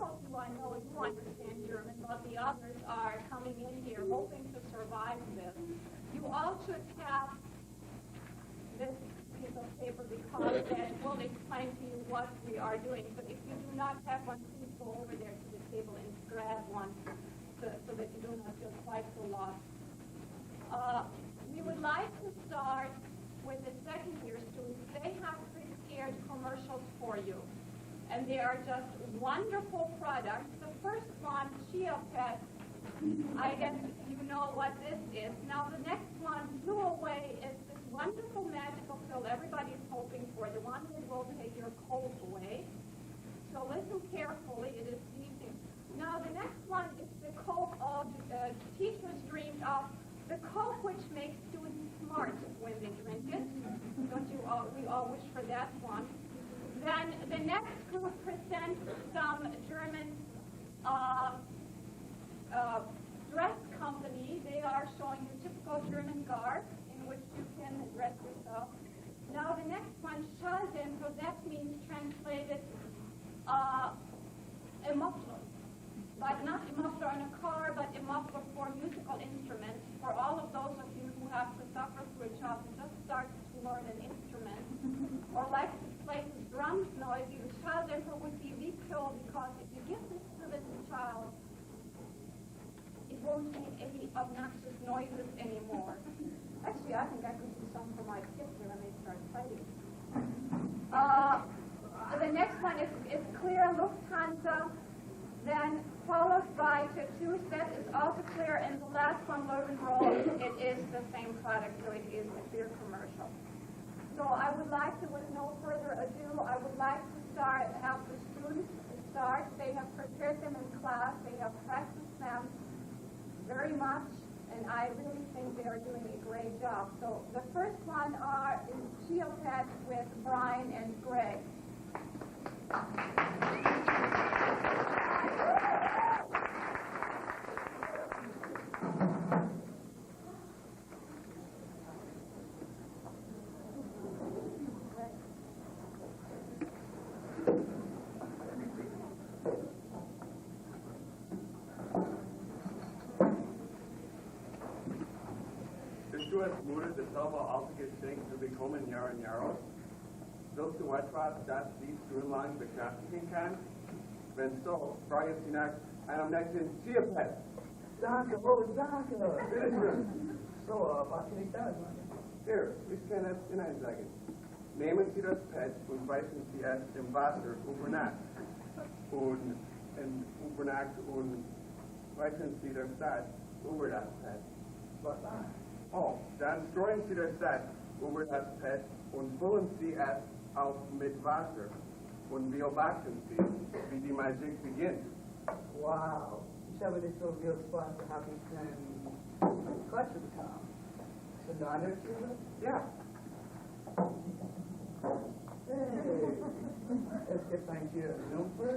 of you I know you understand German, but the others are coming in here hoping to survive this. You all should have this piece of paper because that will explain to you what we are doing. But if you do not have one, please go over there to the table and grab one so that you do not feel quite so lost. We would like to start with the second year students. They have prepared commercials for you, and they are just wonderful products. The first one, Chia Pet, I guess you know what this is. Now the next one, Blue Away, is this wonderful magical pill everybody is hoping for, the one that will take your cold away. So listen carefully, it is easy. Now the next one is the Coke all teachers dreamed of, the Coke which makes students smart when they drink it. Don't you all, we all wish for that one. Then the next group presents some German dress company. They are showing you typical German garb in which you can dress yourself. Now the next one, Schalden, so that means translated a muffler. But not a muffler in a car, but a muffler for musical instruments. For all of those of you who have to suffer through a job and just start to learn an instrument, or like to play the drums noisy, the Schalden would be the pill, because if you give this to the child, it won't make any obnoxious noises anymore. Actually, I think I could do some for my kids when they start fighting. The next one is Clear Lufthansa, then followed by Tattoos. That is also clear, and the last one, Löwenbräu, it is the same product, so it is a clear commercial. So I would like to, with no further ado, I would like to have the students start. They have prepared them in class. They have practiced them very much, and I really think they are doing a great job. So the first one is Geopet with Brian and Greg. Bist du es müde, das zauberartige Geschenk zu bekommen, Jahr in Jahr aus? Willst du etwas, das dich stundenlang beschäftigen kann? Wenn so, frage sie nach einem nächsten Tierpet. Danke, danke. Bitteschön. So, was kann ich da sagen? Hier, ich kann es hineinsagen. Nehmen Sie das Pet und weichen Sie es im Wasser über Nacht. Und über Nacht und weichen Sie das Salz über das Pet. Was dann? Oh, dann streuen Sie das Salz über das Pet und füllen Sie es auf mit Wasser. Und beobachten Sie, wie die Magie beginnt. Wow. Ich habe nicht so viel Spaß gehabt, ich kann Quatsch bekommen. So deine Schule? Ja. Hey. Es gibt ein Tier Jungfer,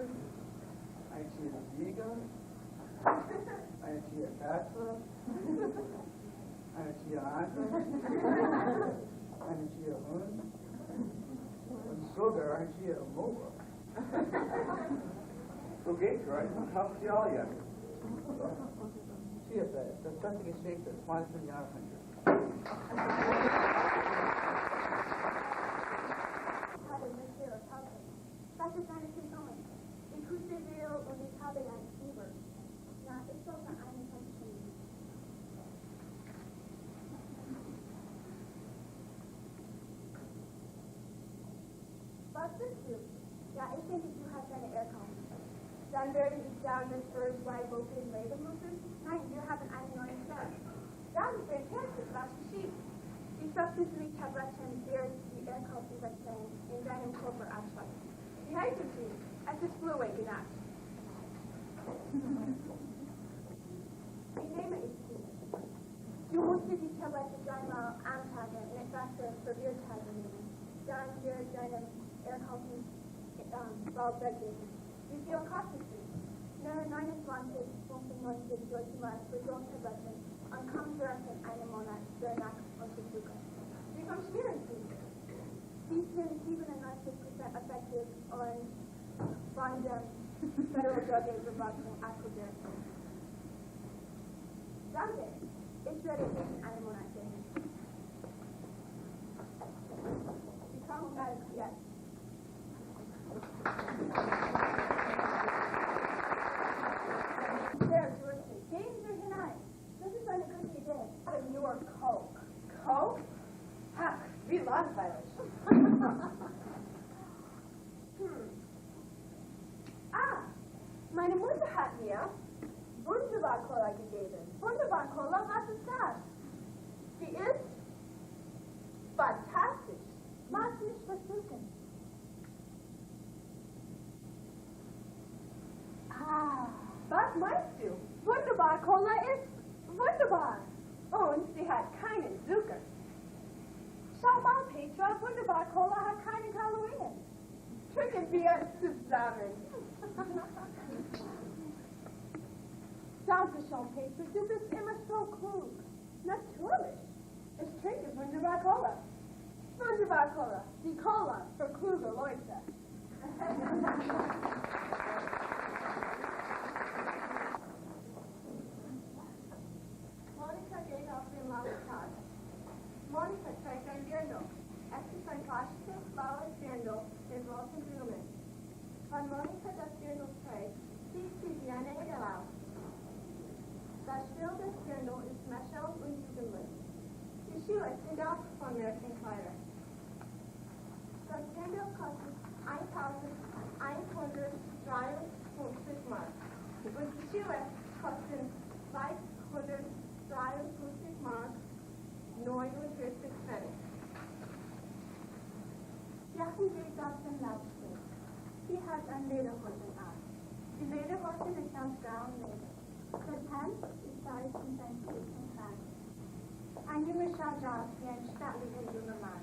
ein Tier Sieger, ein Tier Katze, ein Tier Adler, ein Tier Hund und sogar ein Tier Moor. So geht's, right? Habt ihr alle jetzt? Tierfest, das beste Geschenk des 20. Jahrhunderts. Das ist eine Person. Ich huste sehr und ich habe ein Fieber. Na, ich sollte einen verstehen. Was bist du? Ja, ich denke, du hast eine Erkrankung. Dann werde ich sagen, dass für zwei Wochen leben müssen. Nein, wir haben einen neuen Tag. Das ist fantastisch, was geschieht. Die Substitut-Tabletten werden die Erkrankung übertragen in deinem Körper abschalten. Wie heißt es sie? Es ist Fluid genannt. Wie nehme ich sie? Du musst die Tablette dreimal am Tag in etwas Verwirrtheit nehmen. Dann wird deine Erkrankung bald weggehen. Wie viel kostet sie? 29,95 Deutsche Mark für Tabletten und kommt direkt in einem Monat danach untersuchen. Wie funktionieren sie? Sie sind 97% effektiv und von dem Federal Drug Überwachung abgewirkt. Danke. Ich werde Ihnen einen Monat sehen. Sie kommen gleich jetzt. Sehr durstig. Gehen Sie hinein. Das ist eine gute Idee. Nur Coke. Coke? Ach, wie langweilig. Meine Mutter hat mir Wunderbar-Cola gegeben. Wunderbar-Cola, was ist das? Sie ist fantastisch. Mag nicht versuchen. Was meinst du? Wunderbar-Cola ist wunderbar. Und sie hat keinen Zucker. Schau mal, Petra, Wunderbar-Cola hat keine Kalorien. Trinken wir zusammen. Danke schon, Petra, du bist immer so klug. Natürlich. Ich trinke Wunderbar-Cola. Wunderbar-Cola, die Cola für kluge Leute. Monika geht auf den Marktplatz. Monika trägt ein Dirndl. Es ist ein klassisches blaues Dirndl mit roten Blumen. Wenn Monika das Dirndl trägt, sieht sie wie eine Egel aus. Das Schild des Dirndl ist Michelle und jugendlich. Die Schuhe sind auch von Märchenkleider. Das Dirndl kostet 1.153 Mark. Und die Schuhe kosten 253 Mark 49 Pfennig. Jachen geht auf den Laubstück. Sie hat ein Lederhosen an. Die Lederhosen ist aus grauem Leder. Der Tanz ist weiß und ein bisschen klein. Ein Junge schaut aus wie ein stattlicher junger Mann.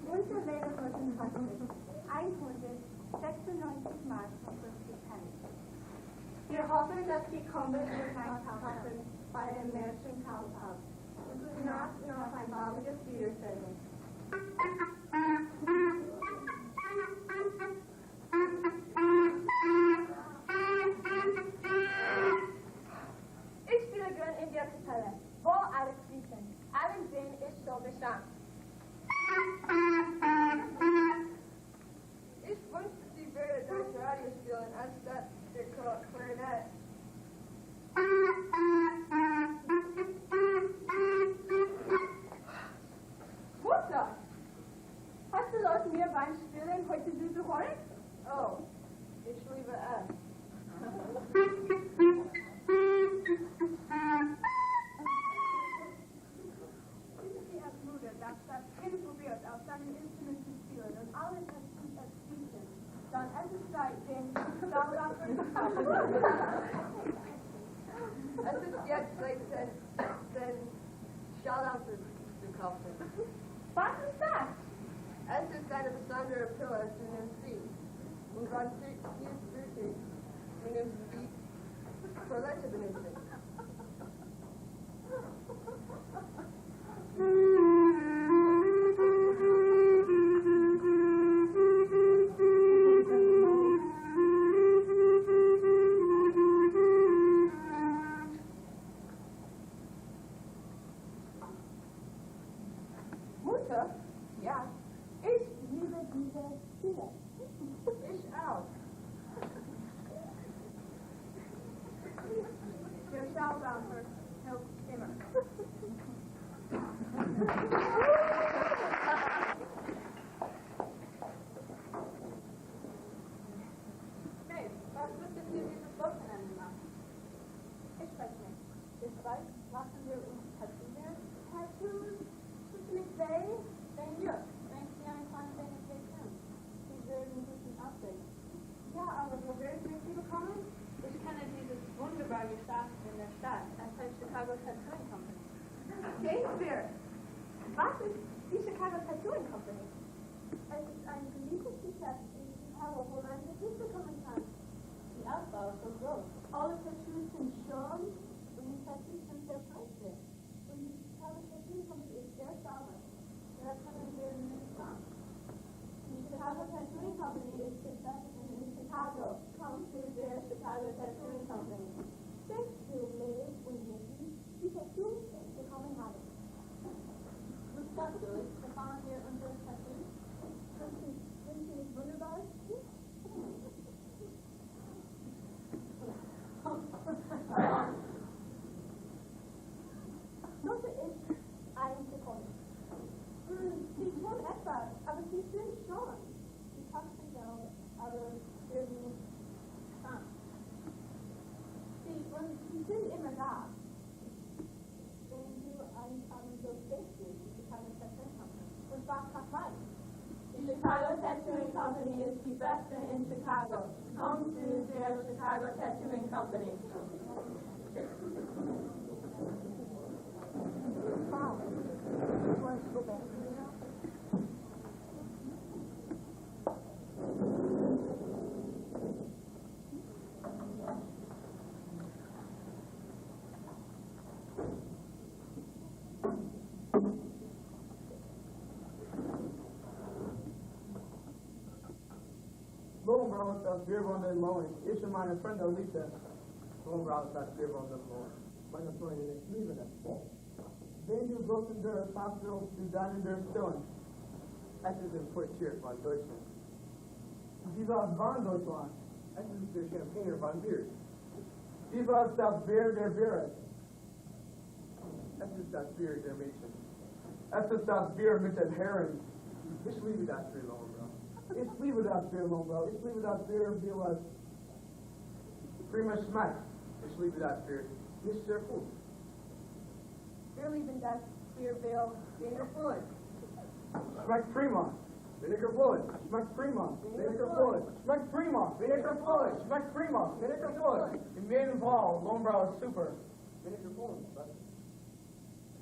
Unsere Lederhosen kosten 196 Mark und 50 Pfennig. Wir hoffen, dass Sie kommen und einkaufen bei dem Märchenkaufhaus. Und gute Nacht und auf ein baldiges Wiedersehen. Ich spiele gern in der Kapelle, wo alle fließen. Allen Sinn ist so bestand. Ich wünschte, sie würde das Radio spielen, anstatt der Klarinette. Mutter! Hast du Leute mir beim Spielen heute süße Honig? Oh, ich liebe es. Sie hat Mutter, dass das Kind probiert, auf seinem Instrument zu spielen und alles hat gut als Spielchen. Dann ist es Zeit, den Staubsauger zu kaufen. Es ist jetzt Zeit, den Staubsauger zu kaufen. Was ist das? Es ist eine besondere Pille, die nimmt sie. Und wenn sie ist flüssig, nimmt sie Toilette benutzen. Mutter? Ja. Ich liebe diese Spiele. Ich auch. Der Staubsauger hilft immer. Hey, was müssen wir dieses Wochenende machen? Ich weiß nicht. Ich weiß, machen wir uns tätowieren? Tattoos? Tut nicht weh? Wenn ja, wenn Sie ein kleines wenig weh tun. Sie würden guten Absehen. Ja, aber wo werden wir sie bekommen? Ich kenne dieses wunderbare Geschäft in der Stadt. Es heißt Chicago Tattooing Company. Shakespeare! Was ist die Chicago Tattooing Company? Es ist ein beliebtes Geschäft in Chicago, wo man Tattoos bekommen kann. Die Auswahl ist so groß. Alle Tattoos sind schön und die Tattoos sind sehr preiswert. Und die Chicago Tattooing Company ist sehr sauber. Da können wir nicht fahren. Die Chicago Tattooing Company ist gesetzt in Chicago. Kommt zu aber sie sind schon. Sie passen ja, aber irgendwie krank. Und sie sind immer da. Wenn du einen so schlecht bist, die kann es verstehen. Und was macht mein? Die Chicago Tattooing Company ist die beste in Chicago. Komm zu der Chicago Tattooing Company. Wow. Lohnbrauch das Bierwand in Moin. Ich und meine Freunde Lisa. Lohnbrauch das Bierwand in Moin. Meine Freunde, ich liebe das. Wenn du gehst in der Hospital, du dann in der Stunde. Das ist importiert von Deutschland. Die war von Deutschland. Das ist der Champagner von Bier. Die war das Bier der Bier. Das ist das Bier der Mädchen. Das ist das Bier mit den Herren. Ich liebe das Bier, Lohnbrauch. Ich liebe das Bier, Lohnbrauch. Ich liebe das Bier, wie was prima schmeckt. Ich liebe das Bier. Nicht sehr gut. Wir lieben das Bier, Bill. Vinegar Fluid. Schmeckt prima. Vinegar Fluid. Schmeckt prima. Vinegar Fluid. Schmeckt prima. Vinegar Fluid. Schmeckt prima. Vinegar Fluid. In jedem Fall, Lohnbrauch ist super. Vinegar Fluid.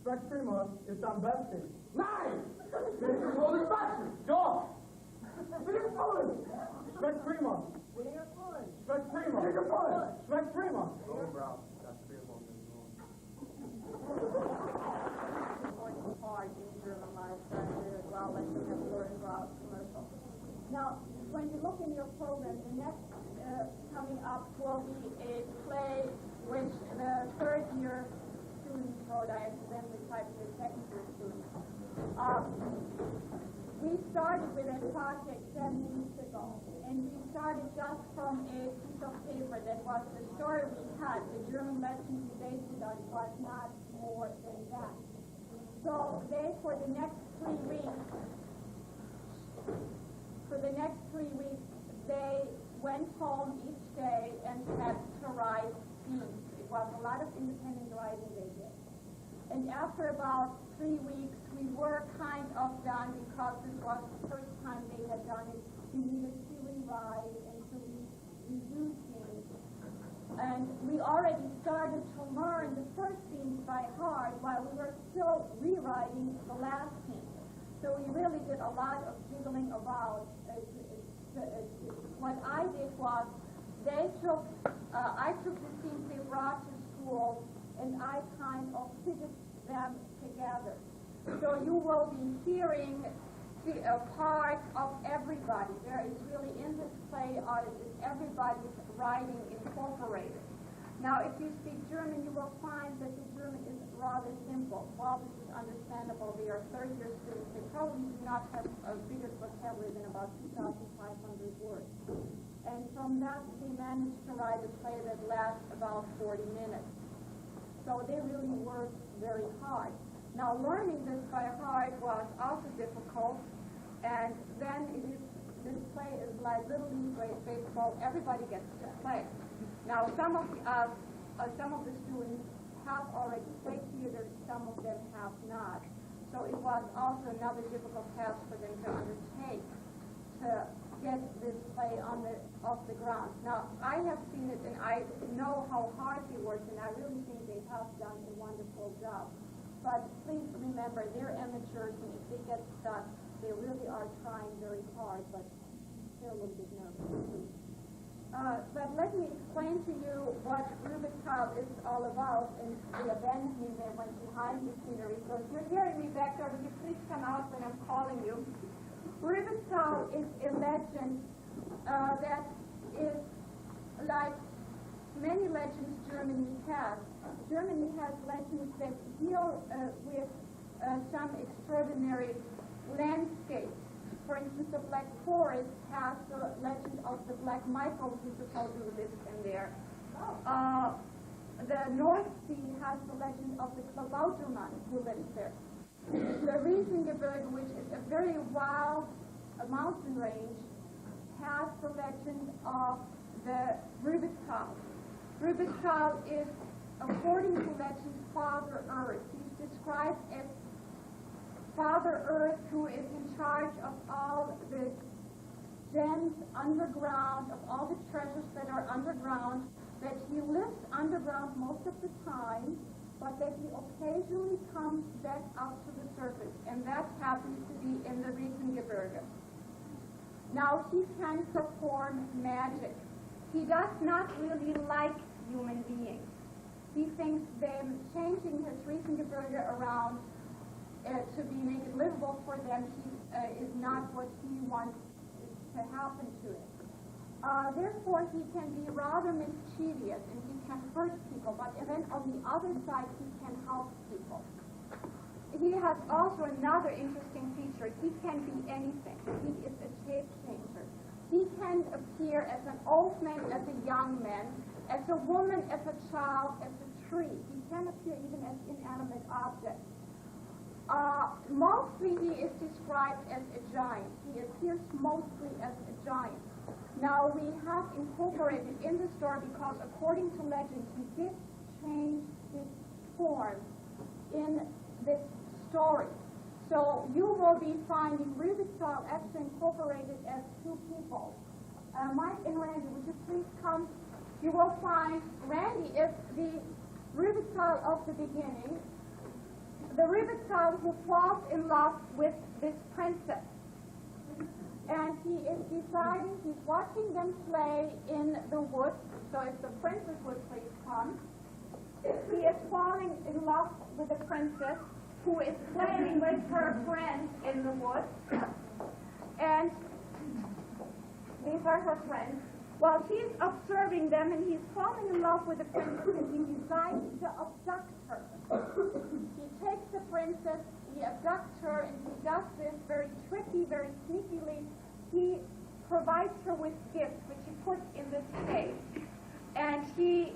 Schmeckt prima ist am besten. Nein! Vinegar Fluid ist besser. Doch! Vinegar Fluid. Schmeckt prima. Vinegar Fluid. Schmeckt prima. Vinegar Fluid. Schmeckt prima. Lohnbrauch. Hard in German life, as well as you have learned about commercial. Now, when you look in your program, the next coming up will be a play which the third year students wrote. I accidentally typed the second year students. We started with a project 7 weeks ago, and we started just from a piece of paper that was the story we had. The German lesson we based it on was not more than that. So they, for the next 3 weeks, they went home each day and had to write scenes. It was a lot of independent writing they did. And after about 3 weeks, we were kind of done because this was the first time they had done it. We needed to rewrite and to redo scenes. And we already started to learn the first scenes by heart while we were still rewriting the last scene. So we really did a lot of jiggling about. What I did was, I took the scenes they brought to school, and I kind of fitted them together. So you will be hearing a part of everybody. There is really, in this play, is everybody's writing incorporated. Now, if you speak German, you will find that the German is rather simple. While this is understandable, they are third-year students. They probably do not have a bigger vocabulary than about 2,500 words. And from that, they managed to write a play that lasts about 40 minutes. So they really worked very hard. Now, learning this by heart was also difficult, and then this play is like Little League baseball. Everybody gets to play. Now, some of the students have already played theater, some of them have not. So it was also another difficult task for them to undertake to get this play off the ground. Now, I have seen it, and I know how hard they worked, and I really think they have done a wonderful job. But please remember, they're amateurs, and if they get stuck, they really are trying very hard, but they're a little bit nervous. But let me explain to you what Rübezahl is all about, and the abandonment that went behind the scenery. So if you're hearing me back there, will you please come out when I'm calling you? Rübezahl is a legend that is like many legends Germany has. Germany has legends that deal with some extraordinary landscapes. For instance, the Black Forest has the legend of the Black Michael who supposedly lives in there. The North Sea has the legend of the Klabautermann who lives there. The Riesengebirge, which is a very wide a mountain range, has the legend of the Rübezahl. Rübezahl is, according to legend, Father Earth. He's described as Father Earth, who is in charge of all the gems underground, of all the treasures that are underground, that he lives underground most of the time, but that he occasionally comes back up to the surface, and that happens to be in the Riesengebirge. Now, he can perform magic. He does not really like human beings. He thinks them changing his Riesengebirge around to make it livable for them is not what he wants to happen to it. Therefore, he can be rather mischievous and he can hurt people, but then on the other side, he can help people. He has also another interesting feature. He can be anything. He is a shape changer. He can appear as an old man, as a young man, as a woman, as a child, as a tree. He can appear even as inanimate objects. Mostly he is described as a giant. He appears mostly as a giant. Now we have incorporated in the story, because according to legend, he did change his form in this story. So you will be finding Rübezahl actually incorporated as two people. Mike and Randy, would you please come? You will find Randy is the Rübezahl of the beginning, the Rübezahl who falls in love with this princess. And he is deciding, he's watching them play in the woods, so if the princess would please come. He is falling in love with the princess, who is playing with her friends in the woods. And these are her friends. Well, he's observing them, and he's falling in love with the princess, and he decides to abduct her. He takes the princess, he abducts her, and he does this very tricky, very sneakily. He provides her with gifts, which he puts in this cave. And she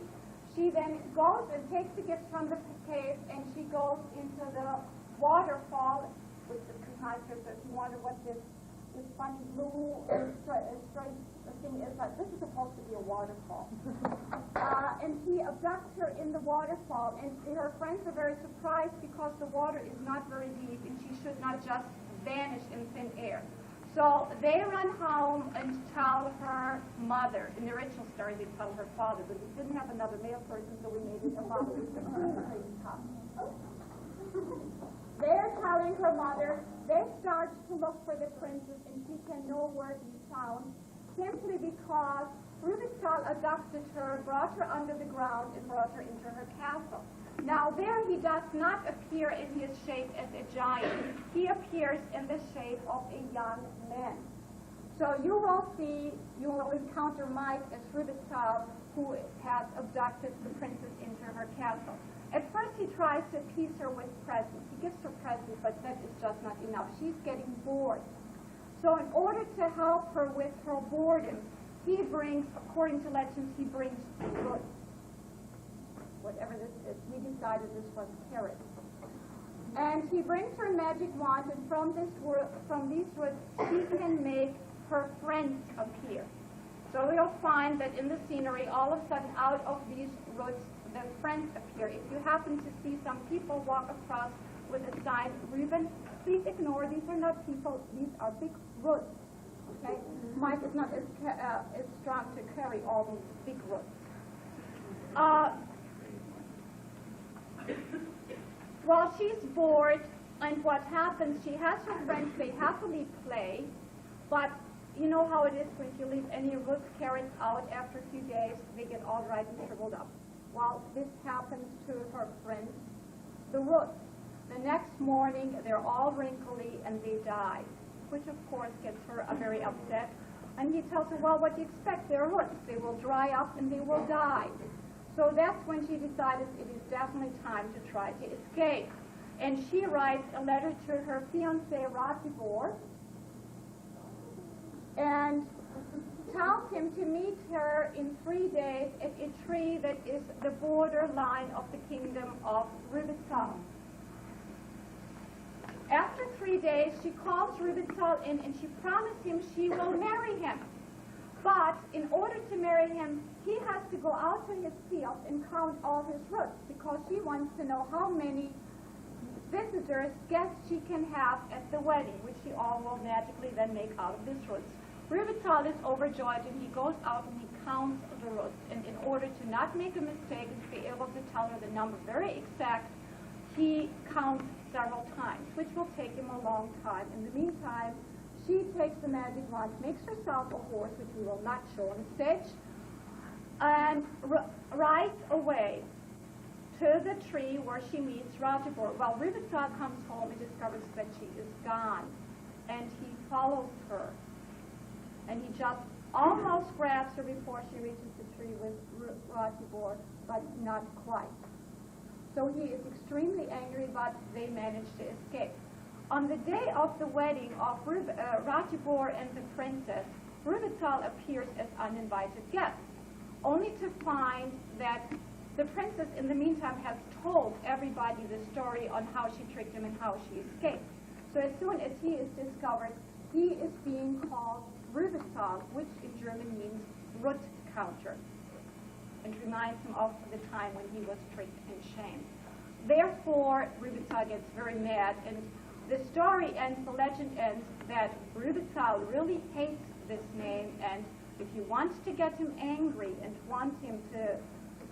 then goes and takes the gifts from the cave, and she goes into the waterfall, which is nice, so if you wonder what this funny blue straight thing is, like, this is supposed to be a waterfall. And he abducts her in the waterfall, and her friends are very surprised because the water is not very deep, and she should not just vanish in thin air. So they run home and tell her mother. In the original story, they tell her father, but we didn't have another male person, so we made it a mother. They're telling her mother. They start to look for the princess, and she can nowhere be found, simply because Rübezahl adopted her, brought her under the ground, and brought her into her castle. Now there he does not appear in his shape as a giant. He appears in the shape of a young man. So you will encounter Mike as Rübezahl, who has abducted the princess into her castle. At first he tries to appease her with presents. He gives her presents, but that is just not enough. She's getting bored. So in order to help her with her boredom, he brings, according to legends, he brings roots. Whatever this is, we decided this was carrots. And he brings her magic wand, and from these roots, she can make her friends appear. So you'll find that in the scenery, all of a sudden, out of these roots, the friends appear. If you happen to see some people walk across with a sign, Reuben, please ignore, these are not people, these are big roots. Okay? Mike is not as strong to carry all these big roots. Well, she's bored, and what happens, she has her friends, they happily play, but you know how it is when you leave any roots, carrots out after a few days, they get all dried and shriveled up. Well, this happens to her friends, the roots. The next morning, they're all wrinkly and they die, which of course gets her very upset. And he tells her, well, what do you expect? They're roots. They will dry up and they will die. So that's when she decided it is definitely time to try to escape. And she writes a letter to her fiancé, Ratibor, and tells him to meet her in 3 days at a tree that is the border line of the kingdom of Rübezahl. After 3 days, she calls Rübezahl in and she promised him she will marry him. But in order to marry him, he has to go out to his field and count all his roots because she wants to know how many visitors, guests she can have at the wedding, which she all will magically then make out of these roots. Rübezahl is overjoyed and he goes out and he counts the roots. And in order to not make a mistake and to be able to tell her the number very exact, he counts several times, which will take him a long time. In the meantime, she takes the magic wand, makes herself a horse, which we will not show on the stage, and rides away to the tree where she meets Ratibor. Well, Rübezahl comes home and discovers that she is gone, and he follows her. And he just almost grabs her before she reaches the tree with Ratibor, but not quite. So he is extremely angry, but they manage to escape. On the day of the wedding of Ratibor and the princess, Rübezahl appears as uninvited guest, only to find that the princess, in the meantime, has told everybody the story on how she tricked him and how she escaped. So as soon as he is discovered, he is being called Rübezahl, which in German means root counter, and reminds him of the time when he was tricked and shamed. Therefore, Rübezahl gets very mad, and the story ends, the legend ends, that Rübezahl really hates this name, and if you want to get him angry and want him to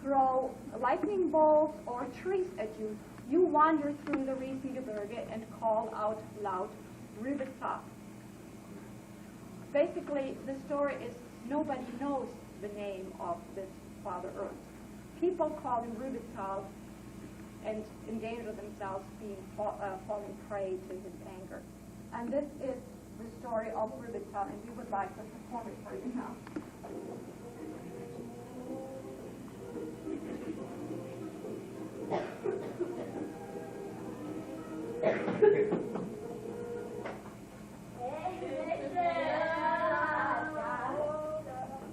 throw lightning bolts or trees at you, you wander through the Riesengebirge and call out loud, Rübezahl. Basically, the story is nobody knows the name of this Father Earth. People call him Rübezahl and endanger themselves being falling prey to his anger. And this is the story of Rübezahl, and we would like to perform it for you now.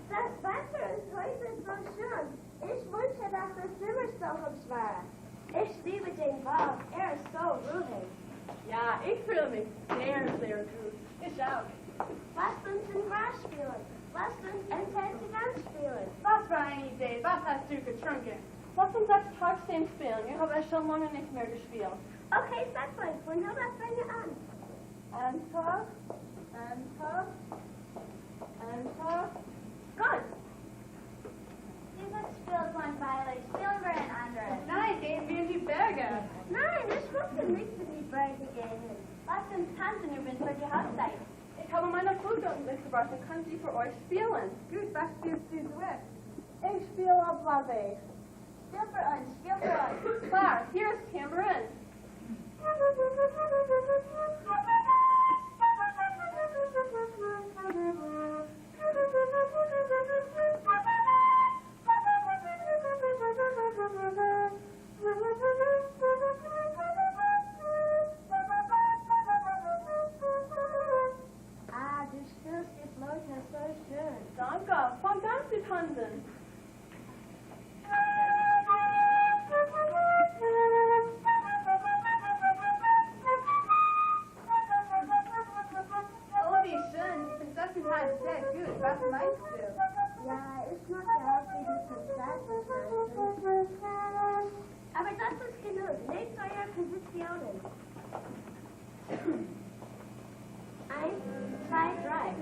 Das Wetter ist heute so schön. Ich wünsche, dass es immer so hübsch war. Ich liebe den Wald. Ist so ruhig. Ja, ich fühle mich sehr, sehr gut. Ich auch. Lasst uns ein Gras spielen. Lasst uns ein Tänzchen spielen. Was für eine Idee. Was hast du getrunken? Lass uns das trotzdem spielen. Ich habe es schon lange nicht mehr gespielt. Okay, Sacklein, von nun an fange an. Enter. Gut. Dieses Spiel ist langweilig. Spielen wir ein anderes. Nein, gehen wir in die Berge. Nein, ich möchte nicht in die Berge gehen. Lasst uns tanzen üben für die Hochzeit. Ich habe meine Flöte mitgebracht und kann sie für euch spielen. Gut, was spielst du duett? Ich spiele Blase. Spiel für uns, spiel für uns. Klar, hier ist Tambourine. Ah, du spielst die Flöte so schön. Danke, fang an zu tanzen. Oh, wie schön. Die Prinzessin tanzt sehr gut. Was meinst du? Ja, ich mag auch die Prinzessin. Aber das ist genug. Nehmt eure Positionen. 1, 2, 3.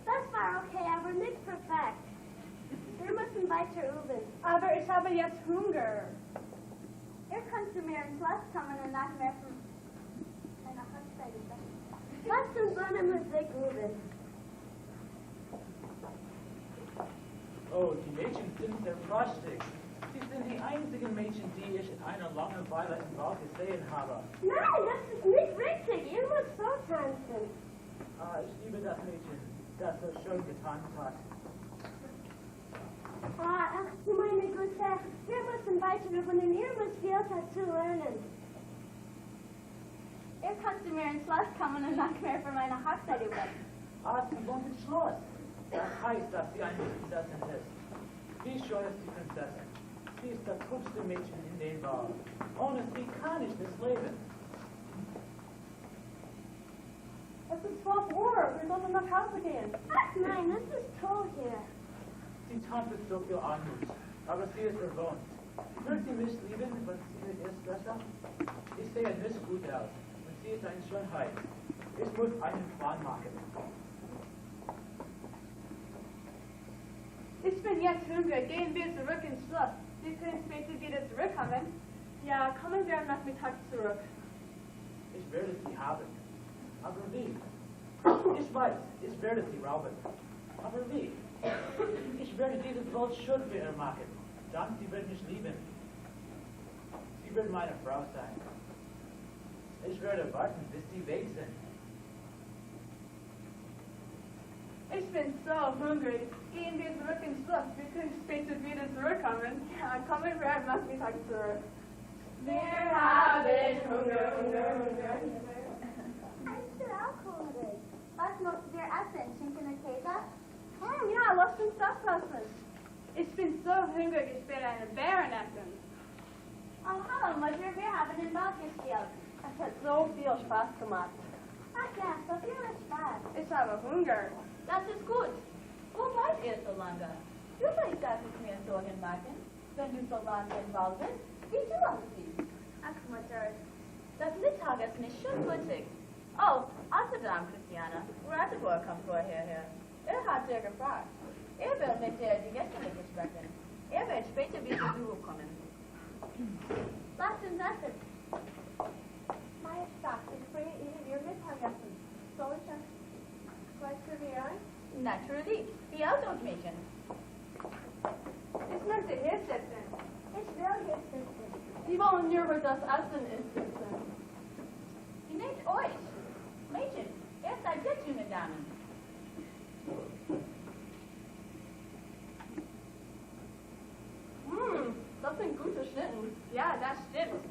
Das war okay, aber nicht perfekt. Wir müssen weiter üben. Aber ich habe jetzt Hunger. Ihr könnt zu mir ins Schloss kommen und nach mir von einer Hochzeit sprechen. Lasst uns so eine Musik üben. Oh, die Mädchen sind sehr frostig. Sie sind die einzigen Mädchen, die ich in einer langen Weile im Wald gesehen habe. Nein, das ist nicht richtig. Ihr müsst so tanzen. Ich liebe das Mädchen, das so schön getanzt hat. Meine Güte, wir müssen weiterüben und ihr müsst viel dazu lernen. Ihr kannst mir ins Schloss kommen und noch mehr für meine Hochzeit üben. Sie wohnt im Schloss. Das heißt, dass sie eine Prinzessin ist. Wie schön ist die Prinzessin? Sie ist das hübschste Mädchen in den Bau. Ohne sie kann ich nicht leben. Es ist 12 Uhr. Wir sollen nach Hause gehen. Ach nein, es ist toll hier. Sie tanzt so viel Anmut, aber sie ist verwohnt. Wird sie mich lieben, wenn sie ist besser? Ich sehe nicht gut aus, und sie ist eine Schönheit. Ich muss einen Plan machen. Ich bin jetzt hungrig. Gehen wir zurück ins Schloss. Sie können später wieder zurückkommen. Ja, kommen wir am Nachmittag zurück. Ich werde sie haben. Aber wie? Ich weiß, ich werde sie rauben. Aber wie? Ich werde diese Welt schön für ihr machen. Dann sie wird mich lieben. Sie wird meine Frau sein. Ich werde warten, bis sie weg sind. Ich bin so hungrig. Gehen wir zurück ins Schloss. Wir können später wieder zurückkommen. Ja, kommen wir am Nachmittag zurück. Wir haben Hunger, Hunger, Hunger. Ich bin auch hungrig. Was möchten wir essen? Schinken und Käse? Ja, lasst uns das lassen. Ich bin so hungrig, ich werde eine Bären essen. Oh, hallo Mutter, wir haben den Ball gespielt. Es hat so viel Spaß gemacht. Ach ja, so viel Spaß. Ich habe Hunger. Das ist gut. Wo bleibt ihr so lange? Du weißt, dass es mir Sorgen machen, wenn du so lange im Wald bist, wie du aussiehst. Ach Mutter. Das Mittag ist nicht schön flüssig. Oh, außerdem, Christiane, Ratibor kommt vorher her. Er hat dir gefragt. Er will mit dir die Gäste besprechen. Er wird später wieder zurückkommen. Lasst uns essen. Majestät, ich bringe Ihnen Ihr Mittagessen. Soll ich es gleich servieren? Natürlich, wie alt Mädchen. Ich möchte hier sitzen. Ich will hier sitzen. Sie wollen nur über das Essen sitzen. Sie nennt euch. Mädchen, erst seid ihr junge Damen. Das sind gute Schnitten. Ja, das stimmt.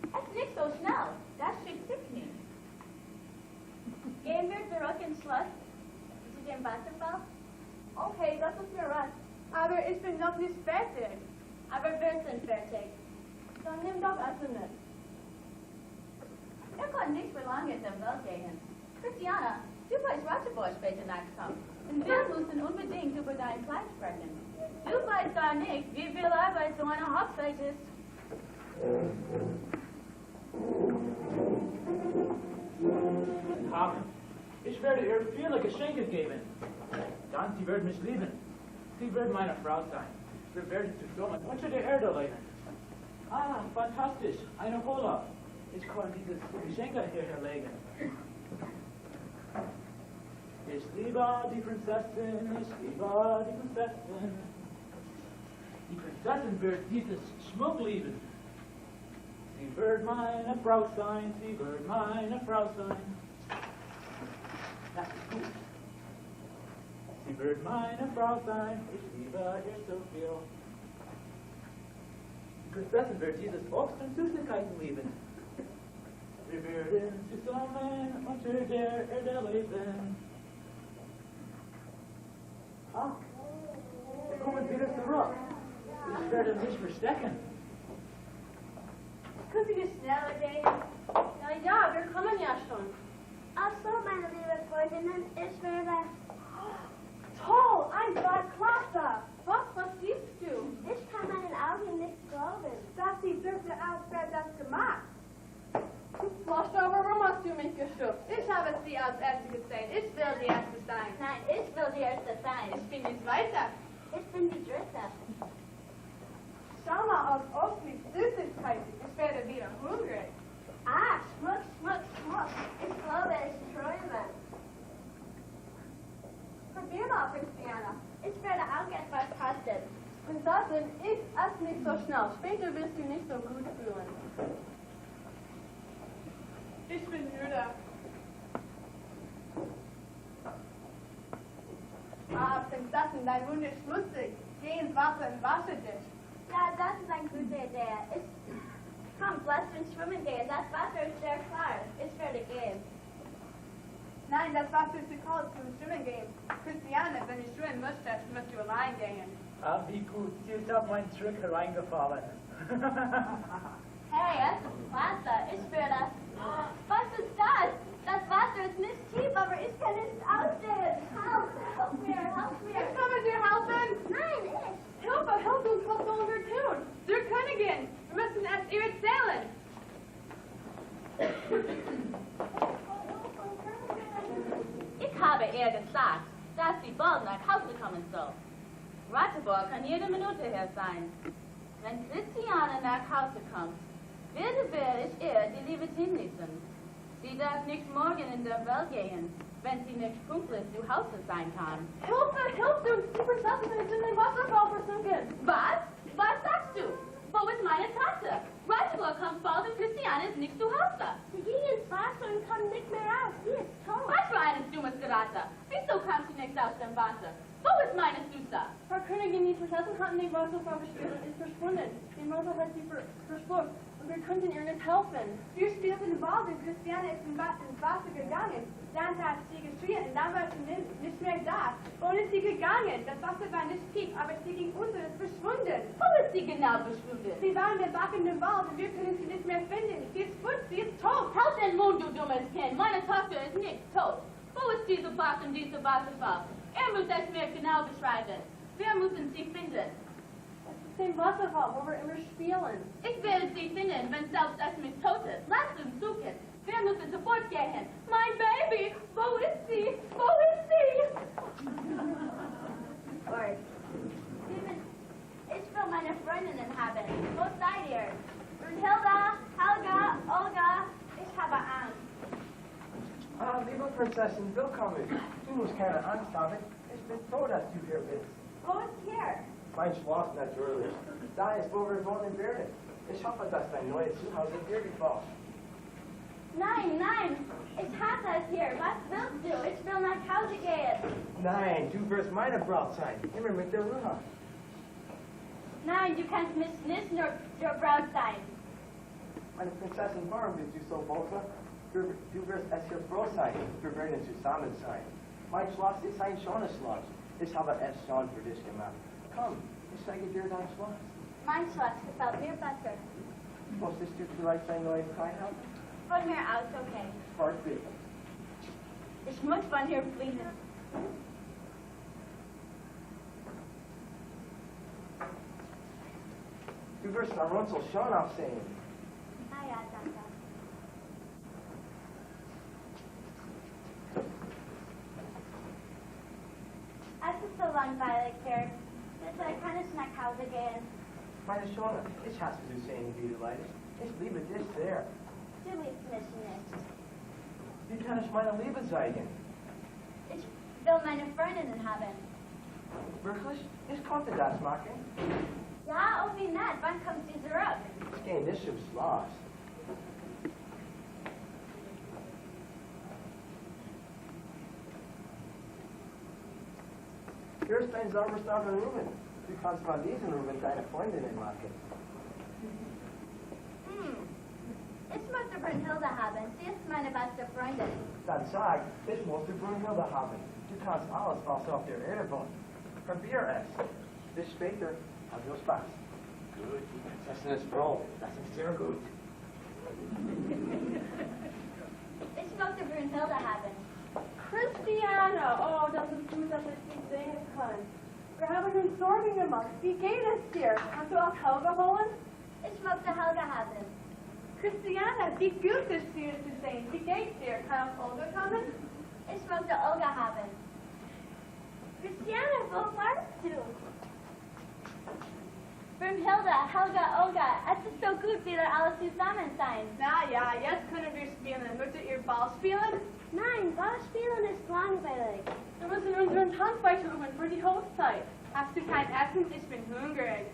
Es nicht so schnell. Das schickt sich nicht. Gehen wir zurück ins Schloss zu dem Wasserfall? Okay, das ist mir recht. Aber ich bin noch nicht fertig. Aber wir sind fertig. Dann nimm doch Essen mit. Er kann nicht für lange in der Welt gehen. Christiana, du weißt, Ratibor später Nacht kommt. Und wir müssen unbedingt über dein Kleid sprechen. Du weißt gar nicht, wie viel Arbeit so eine Hochzeit ist. Haben. Ich werde ihr viele Geschenke geben. Dann sie wird mich lieben. Sie wird meine Frau sein. Wir werden zusammen unter der Erde leben. Ah, fantastisch. Eine Hula. Ich kann dieses Geschenke hierher legen. Ich liebe die Prinzessin. Ich liebe die Prinzessin. Die Prinzessin wird dieses Schmuck lieben. Sie wird meine Frau sein. Sie wird meine Frau sein. Das ist gut. Sie wird meine Frau sein. Ich liebe ihr so viel. Die Prinzessin wird dieses Obst und Süßigkeiten lieben. Wir werden zusammen unter der Erde leben. Ah, wir kommen wieder zurück. Ich werde mich verstecken. Können Sie schneller gehen? Na ja, wir kommen ja schon. Ach so, meine liebe Freundinnen, ich werde... Toll, ein Klasse. Was siehst du? Ich kann meinen Augen nicht glauben. Das sieht wirklich aus, wer das gemacht. Flasche, warum hast du mich geschubst? Ich habe sie als Erste gesehen. Ich will die Erste sein. Nein, ich will die Erste sein. Ich bin die Zweite. Ich bin die Dritte. Schau mal auf Obst, Süßigkeiten. Ich werde wieder hungrig. Ah, Schmuck, Schmuck, Schmuck. Ich glaube, ich träume. Probier mal, Christiana. Ich werde auch etwas kosten. Prinzessin, ich esse nicht so schnell. Später wirst du nicht so gut fühlen. Ich bin müde. Prinzessin, Carsten, dein Mund ist schmutzig. Geh ins Wasser und wasche dich. Ja, das ist eine gute Idee. Komm, lass uns schwimmen gehen. Das Wasser ist sehr klar. Ich werde gehen. Nein, das Wasser ist zu kalt zum Schwimmen gehen. Christiane, wenn du schwimmen möchtest, musst du allein gehen. Ah, wie gut. Sie ist auf meinen Trick hereingefallen. Hey, es ist Wasser. Ich will das. Was ist das? Das Wasser ist nicht tief, aber ich kann nicht ausstehen. Help mir, help mir. Ich komme dir helfen. Nein, ich. Hilfe, hilf uns, was sollen wir tun? Der Königin, wir müssen es ihr erzählen. Ich habe ihr gesagt, dass sie bald nach Hause kommen soll. Ratibor kann jede Minute hier sein. Wenn Christiane nach Hause kommt, werde ich ihr die Liebe hinließen. Sie darf nicht morgen in der Welt gehen, wenn sie nicht pünktlich zu Hause sein kann. Hilfe, hilf uns, die Prinzessin ist in den Wasserfall versunken. Was? Was sagst du? Wo ist meine Tasse? Ratibor kommt bald und Christiane ist nicht zu Hause. Sie ging ins Wasser und kam nicht mehr raus. Sie ist tot. Was für ein dummes Gerater. Wieso kam sie nicht aus dem Wasser? Wo ist meine Süße? Frau Königin, die Prinzessin hat in den Wasserfall gespielt und ist verschwunden. Die Mutter hat sie verschluckt und wir konnten ihr nicht helfen. Wir spielten Ball und Christiane ist ins Wasser gegangen. Dann hat sie geschrien und dann war sie nicht mehr da. Wo ist sie gegangen? Das Wasser war nicht tief, aber sie ging unter und ist verschwunden. Wo ist sie genau verschwunden? Sie waren wir back in dem Wald und wir können sie nicht mehr finden. Sie ist futsch, sie ist tot. Halt den Mund, du dummes Kind. Meine Tochter ist nicht tot. Wo ist diese Bach und dieser Wasserfall? Muss es mir genau beschreiben. Wir müssen sie finden. Das ist der Wasserfall, wo wir immer spielen. Ich werde sie finden, wenn selbst es mich tot ist. Lasst uns suchen. Wir müssen sofort gehen. Mein Baby, wo ist sie? Wo ist sie? Ort. Ich will meine Freundinnen haben. Wo seid ihr? Brunhilde, Helga, Olga. Ich habe Angst. Ah, liebe Prinzessin, willkommen. Du musst keine Angst haben. Ich bin froh, dass du hier bist. Wo ist hier? Mein Schloss natürlich. Da ist, wo wir wohnen werden. Ich hoffe, dass dein neues Zuhause dir gefällt. Nein, nein. Ich hasse es hier. Was willst du? Ich will nach Hause gehen. Nein, du wirst meine Braut sein. Immer mit der Ruhe. Nein, du kannst nicht nur Braut sein. Meine Prinzessin, warum bist du so böse? Du wirst es hier froh sein. Wir werden zusammen sein. Mein Schloss ist ein schönes Schloss. Ich habe es schon für dich gemacht. Komm, ich zeige dir dein Schloss. Mein Schloss gefällt mir besser. Möchtest du vielleicht ein neues Kleid haben? Von mir aus, okay. Perfekt. Ich muss von hier fliehen. Du wirst nach Runzel schon aufsehen. Ah ja, danke. Es ist so langweilig hier. Deshalb kann ich nach Hause gehen. Meine Schöne, ich hasse zu sehen, wie du leidest. Ich liebe dich sehr. Du liebst mich nicht. Wie kann ich meine Liebe zeigen? Ich will meine Freundinnen haben. Wirklich? Ich konnte das machen. Ja, oh wie nett. Wann kommt sie zurück? Ich gehe nicht zum Schloss. Hier ist dein sauberstarker Ruben. Du kannst von diesen Ruben deine Freundinnen machen. Ich möchte Brunhilde haben. Sie ist meine beste Freundin. Dann sag, ich musste Brunhilde haben. Du kannst alles, was auf der Erde wohnt. Probier es. Bis später. Adios, Spaß. Gut, die Prinzessin ist froh. Das ist sehr gut. Ich möchte Brunhilde haben. Christiane, oh, das ist gut, dass ich dich sehen kann. Wir haben uns Sorgen gemacht. Wie geht es dir? Kannst du auch Helga holen? Ich möchte Helga haben. Christiane, wie gut ist dir zu sehen. Wie geht's dir? Kann auch Olga kommen? Ich möchte Olga haben. Christiane, wo warst du? Brunhilde, Helga, Olga, es ist so gut, wieder alle zusammen sein. Na ja, jetzt können wir spielen. Möchtet ihr Ball spielen? Nein, Ball spielen ist langweilig. Wir müssen unseren Tanz weiterüben für die Hochzeit. Hast du kein Essen? Ich bin hungrig.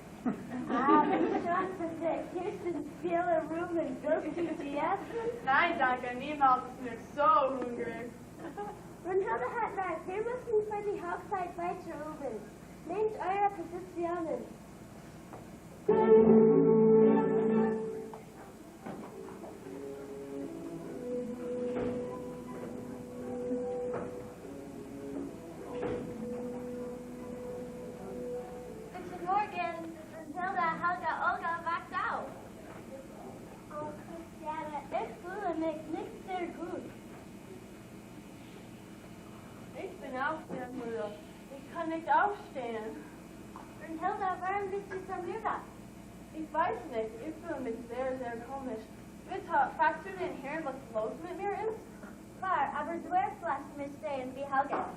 Ah, bin schon für dich. Hier sind viele Ruben. Willst du sie essen? Nein, danke, niemals ist mir so hungrig. Brunhilde hat recht. Wir müssen für die Hochzeit weiter üben. Nehmt eure Positionen. Guten Morgen, Hilda, Helga, Olga, wacht auf. Oh, Christiane, ich fühle mich nicht sehr gut. Ich bin auch sehr müde. Ich kann nicht aufstehen. Brunhilde, warum bist du so müde? Ich weiß nicht, ich fühle mich sehr, sehr komisch. Bitte, fragst du den Herrn, was los mit mir ist? Klar, aber du lässt mich stehen wie Helga.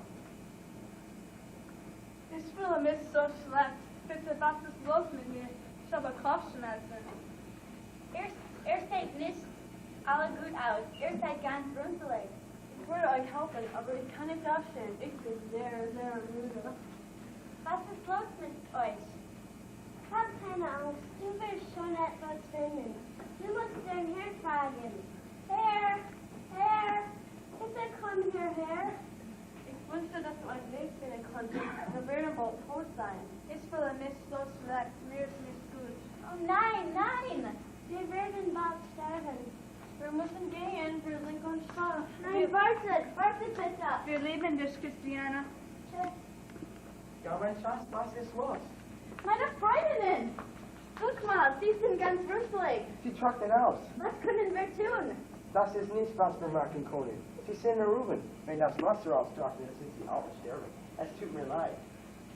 Ich fühle mich so schlecht. Bitte, was ist los mit mir? Ich habe Kopfschmerzen. Ihr seht nicht alle gut aus. Ihr seid ganz runzelig. Ich würde euch helfen, aber ich kann nicht aufstehen. Ich bin sehr, sehr müde. Was ist los mit euch? Hab keine Angst, du wirst schon etwas finden. Du musst den Herrn fragen. Herr, bitte komm hierher. Ich wünschte, dass du einen Weg finden konntest. Wir werden wohl tot sein. Ich fühle mich so schlecht. Mir ist nicht gut. Oh nein, nein! Wir werden bald sterben. Wir müssen gehen. Wir sind ganz schwach. Nein, wartet bitte. Wir lieben dich, Christiane. Tschüss. Ja, mein Schatz, was ist los? Meine Freundinnen! Guck mal, sie sind ganz rüstelig. Sie trocknen aus. Was können wir tun? Das ist nicht, was wir machen können. Sie sind erhoben. Wenn das Wasser austrocknet, sind sie alle sterben. Es tut mir leid.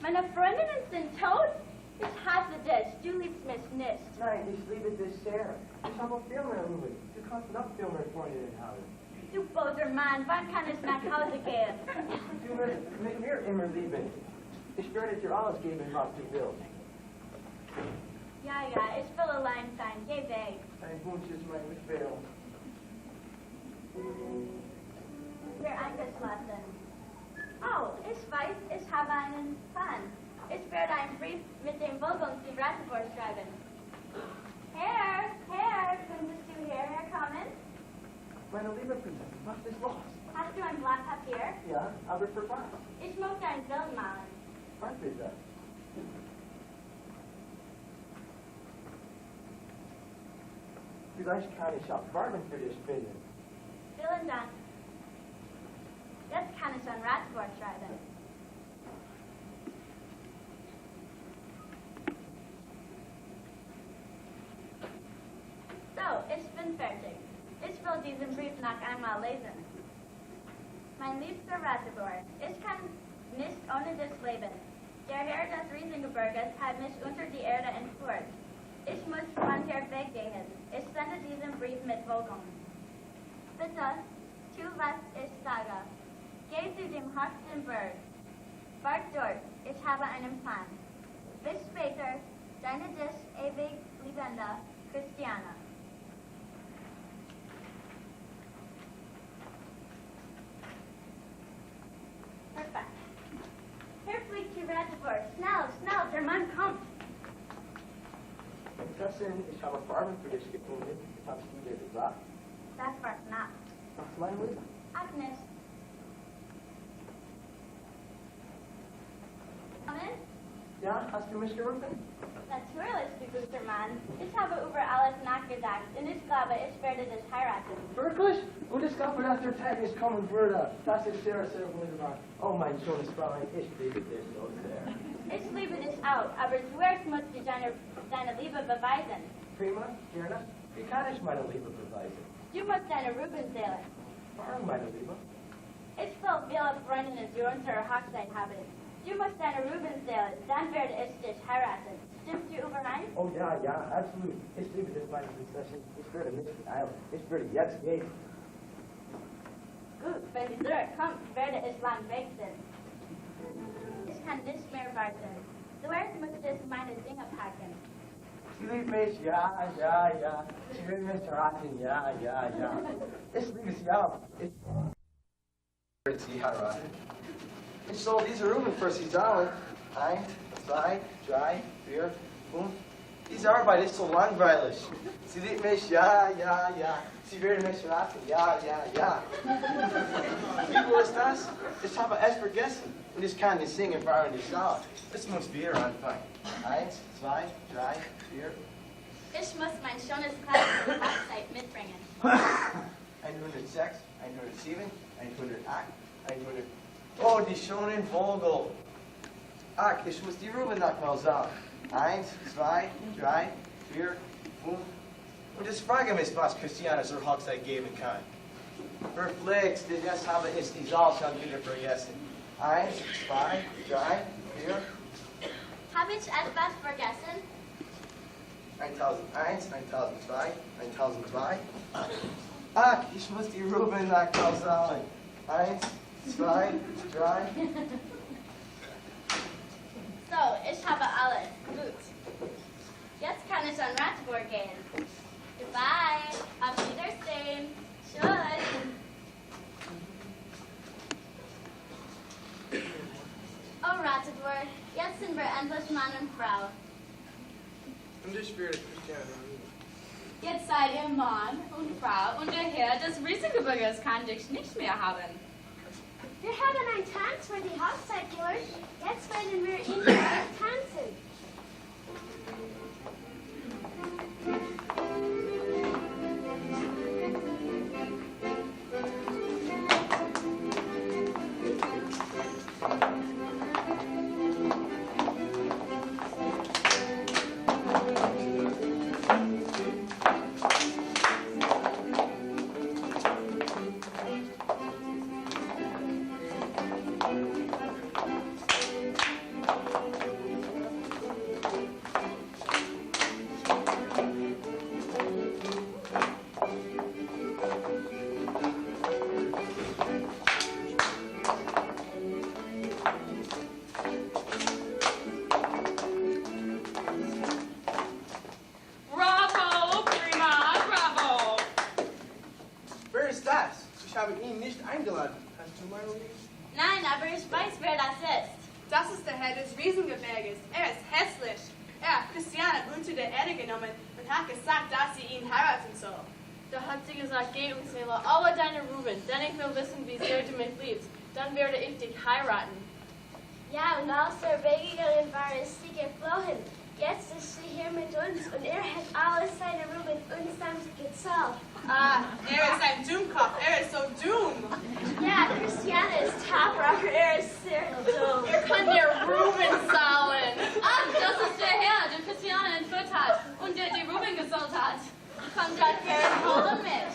Meine Freundinnen sind tot? Ich hasse dich. Du liebst mich nicht. Nein, ich liebe dich sehr. Ich habe Filme erhoben. Du kannst noch Filme Freundinnen haben. Du böser Mann, wann kann ich nach Hause gehen? Du wirst mit mir immer lieben. Ich werde dir alles geben, was du willst. Ja, ich will allein sein. Geh weg. Dein Wunsch ist mein Befehl. Wir eingeschlossen. Oh, ich weiß, ich habe einen Plan. Ich werde einen Brief mit dem Vogel die Rattenburg schreiben. Herr, könntest du hierher kommen? Meine liebe Prinzessin, was ist los? Hast du ein Blatt Papier? Ja, aber für was? Ich möchte ein Bild malen. Was ist das? Vielleicht kann ich auch Farben für dich finden. Vielen Dank. Jetzt kann ich ein Rattenburg schreiben. So, ich bin fertig. Ich will diesen Brief noch einmal lesen. Mein liebster Rattenburg, ich kann nicht ohne dich leben. Der Herr des Riesengebirges hat mich unter die Erde entführt. Ich muss von hier weggehen. Ich sende diesen Brief mit Vogeln. Bitte, tu was ich sage. Geh zu dem höchsten Berg. Wart dort, ich habe einen Plan. Bis später, deine dich ewig liebende Christiane. Perfekt. Hier fliegt die Rattenburg. Schnell, der Mann kommt. Prinzessin, ich habe Farben für dich gefunden. Ich habe es dir gesagt. Das war knapp. Was, mein Lieb? Agnes. Kommen? Ja, hast du mich gerufen? Natürlich, du guter Mann. Ich habe über alles nachgedacht und ich glaube, ich werde dich heiraten. Wirklich? Und ich glaube, dass der Tag nicht kommen würde. Das ist sehr, sehr wunderbar. Oh, mein schönes Fräulein, ich liebe dich so sehr. Ich liebe dich auch, aber zuerst musst du deine Liebe beweisen. Prima, gerne. Wie kann ich meine Liebe beweisen? Du musst deine Rüben zählen. Warum, meine Liebe? Ich will viele Freundinnen, die unsere Hochzeit haben. Du musst deine Rüben zählen, dann werde ich dich heiraten. Stimmst du überein? Oh, ja, ja, absolut. Ich liebe dich, meine Prinzessin. Ich würde nicht beeilen. Ich würde jetzt gehen. Gut, wenn du zurückkommst, werde ich lang weg sein. Ich kann nicht mehr warten. Zuerst muss ich meine Dinge packen. Sie liebt mich, ja, ja, ja. Sie will mich heiraten, ja, ja, ja. Ich liebe sie auch. Ich werde sie heiraten. Ich soll diese Rüben für sie zahlen. 1, 2, 3, 4, 5. Diese Arbeit ist so langweilig. Sie liebt mich, ja, ja, ja. Sie will mich heiraten, ja, ja, ja. Wie ist das? Ich habe es vergessen. Und ich kann nicht singen, fahren die Saal. Es muss wieder anfangen. 1, 2, 3, 4. Ich muss mein schönes Kleid für die Hochzeit mitbringen. 106, 107, 108, 100. Oh, die schönen Vogel. Ach, ich muss die Ruben noch mal sagen. 1, 2, 3, 4, 5. Und ich frage mich, was Christiane zur Hochzeit geben kann. Verflixt, das habe ich die Saal schon wieder vergessen. 1, 2, 3, 4. Habe ich etwas vergessen? 1001, 1002, 1002. Ach, ich muss die Ruben nach mal sagen. 1, 2, 3. So, ich habe alles. Gut. Jetzt kann ich an Ratzeburg gehen. Goodbye. Auf Wiedersehen. Tschüss. Oh, Ratzeburg, jetzt sind wir endlich Mann und Frau. Und ich werde Christiane. Jetzt seid ihr Mann und Frau und der Herr des Riesengebirges kann dich nicht mehr haben. Wir haben einen Tanz für die Hochzeit durch. Jetzt werden wir ihn tanzen. Nein, aber ich weiß, wer das ist. Das ist der Herr des Riesengebirges. Er ist hässlich. Er hat Christiane unter der Erde genommen und hat gesagt, dass sie ihn heiraten soll. Da hat sie gesagt, geh und zähle alle deine Ruben, denn ich will wissen, wie sehr du mich liebst. Dann werde ich dich heiraten. Ja, und aus der Wegerin war es sie geflohen. Jetzt ist sie hier mit uns und er hat alle seine Ruben uns dann gezahlt. Ah, er ist ein Dummkopf. Er ist so dumm. Ja, Christiane ist tapfer, aber er ist sehr dumm. Ihr könnt dir Ruben zahlen. Ach, das ist der Herr, der Christiane entführt hat und der die Ruben gezahlt hat. Kommt dort her und hole mich.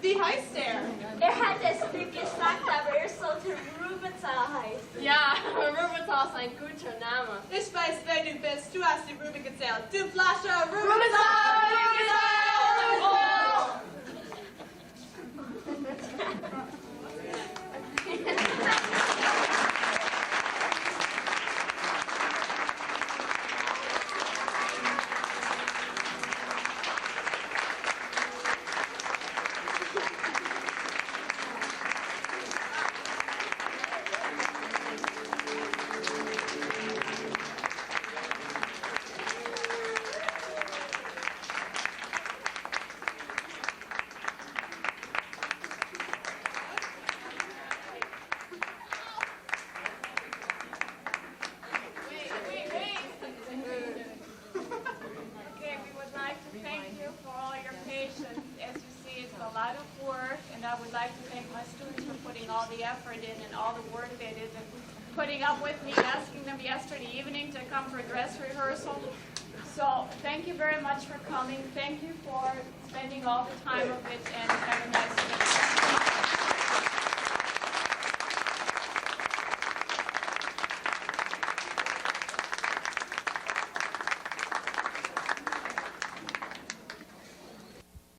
Wie heißt er? Er hat es nicht gesagt, aber er sollte Rübezahl heißen. Ja, Rübezahl ist ein guter Name. Ich weiß, wer du bist. Du hast die Ruben gezählt. Du Flasche Rübezahl! Putting up with me, asking them yesterday evening to come for dress rehearsal. So thank you very much for coming. Thank you for spending all the time of it, and have a nice day.